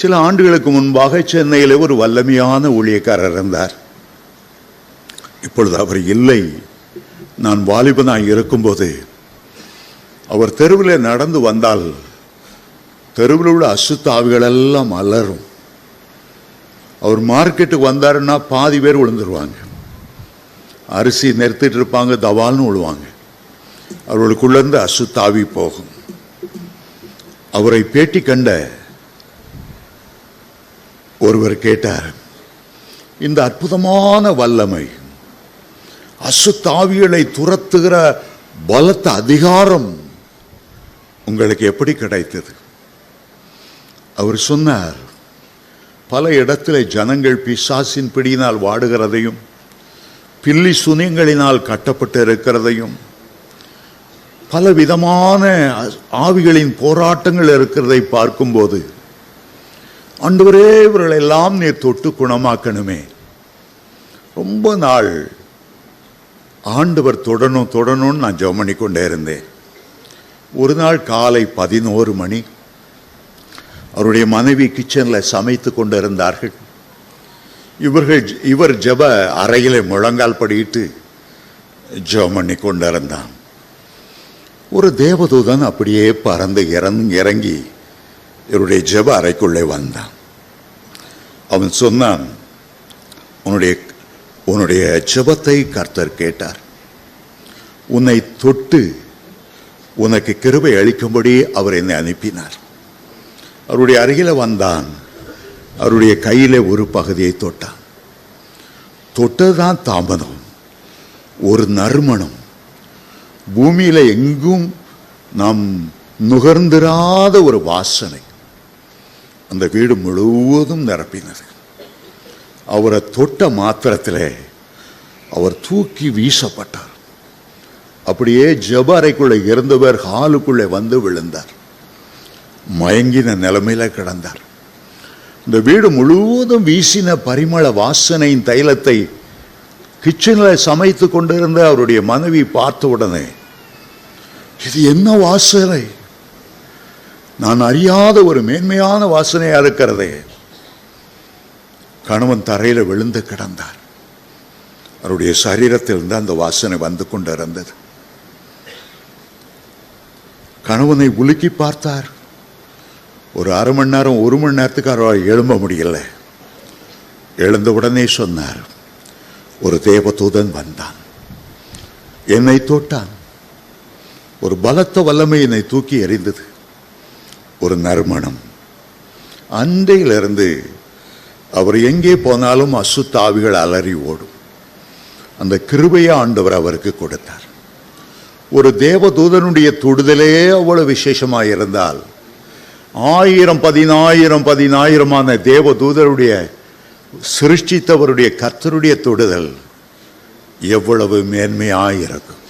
சில ஆண்டுகளுக்கு முன்பாக சென்னையில் ஒரு வல்லமையான ஊழியக்காரர் இருந்தார். இப்பொழுது அவர் இல்லை. நான் வாலிபனாய் இருக்கும்போது அவர் தெருவில் நடந்து வந்தால் தெருவில் உள்ள அசுத்த ஆவிகள் எல்லாம் அலறும். அவர் மார்க்கெட்டுக்கு வந்தாருன்னா பாதி பேர் விழுந்துருவாங்க. அரிசி நிறுத்திட்டு இருப்பாங்க, தவால்னு விழுவாங்க. அவர்களுக்குள்ளேருந்து அசுத்த ஆவி போகும். அவரை பேட்டி கண்ட ஒருவர் கேட்டார், இந்த அற்புதமான வல்லமை, அசுத்த ஆவிகளை துரத்துகிற பலத்த அதிகாரம் உங்களுக்கு எப்படி கிடைத்தது? அவர் சொன்னார், பல இடத்துல ஜனங்கள் பிசாசின் பிடியினால் வாடுகிறதையும் பில்லி சுனியங்களினால் கட்டப்பட்டு இருக்கிறதையும் பல விதமான ஆவிகளின் போராட்டங்கள் இருக்கிறதை பார்க்கும்போது, ஆண்டவரே இவர்கள் எல்லாம் நீர் தொட்டு குணமாக்கணுமே. ரொம்ப நாள் ஆண்டவர் தொடணும்னு நான் ஜெபம் பண்ணி கொண்டே இருந்தேன். ஒரு நாள் காலை 11 மணி அவருடைய மனைவி கிச்சனில் சமைத்து கொண்டு இருந்தார்கள். இவர் ஜெப அறையிலே முழங்கால் படியிட்டு ஜெபம் பண்ணி கொண்டிருந்தான். ஒரு தேவதூதன் அப்படியே பறந்து இறங்கி இவருடைய ஜெப அறைக்குள்ளே வந்தான். அவன் சொன்னான், உன்னுடைய ஜெபத்தை கர்த்தர் கேட்டார். உன்னை தொட்டு உனக்கு கிருபை அளிக்கும்படி அவர் என்னை அனுப்பினார். அவருடைய அருகில் வந்தான். அவருடைய கையிலே ஒரு பகுதியை தொட்டான். தொட்டதுதான் தாமதம். ஒரு நறுமணம் பூமியில எங்கும் நாம் நுகர்ந்திராத ஒரு வாசனை அந்த வீடு முழுவதும் நிரப்பினது. அவரை தொட்ட மாத்திரத்திலே அவர் தூக்கி வீசப்பட்டார். அப்படியே ஜெப அறைக்குள்ளே இருந்தவர் ஹாலுக்குள்ளே வந்து விழுந்தார். மயங்கின நிலைமையில கிடந்தார். இந்த வீடு முழுவதும் வீசின பரிமள வாசனையின் தைலத்தை கிச்சனில் சமைத்து கொண்டிருந்த அவருடைய மனைவி பார்த்த உடனே, இது என்ன வாசனை? நான் அறியாத ஒரு மேன்மையான வாசனையா இருக்கிறதே. கணவன் தரையில விழுந்து கிடந்தார். அவருடைய சரீரத்தில் இருந்து அந்த வாசனை வந்து கொண்டிருந்தது. கணவனை உலுக்கி பார்த்தார். ஒரு அரை மணி நேரம் 1 மணி நேரத்துக்கு அவரால் எழும்ப முடியல. எழுந்த உடனே சொன்னார், ஒரு தேவதூதன் வந்தான், என்னை தொட்டான். ஒரு பலத்த வல்லமை என்னை தூக்கி எறிந்தது. ஒரு நறுமணம். அன்றையிலிருந்து அவர் எங்கே போனாலும் அசுத்த ஆவிகள் அலறி ஓடும். அந்த கிருபையை ஆண்டவர் அவருக்கு கொடுத்தார். ஒரு தேவதூதனுடைய தொடுதலே அவ்வளவு விசேஷமாக இருந்தால் 1000 தேவதூதருடைய சிருஷ்டித்தவருடைய கர்த்தருடைய தொடுதல் எவ்வளவு மேன்மையாயிருக்கும்.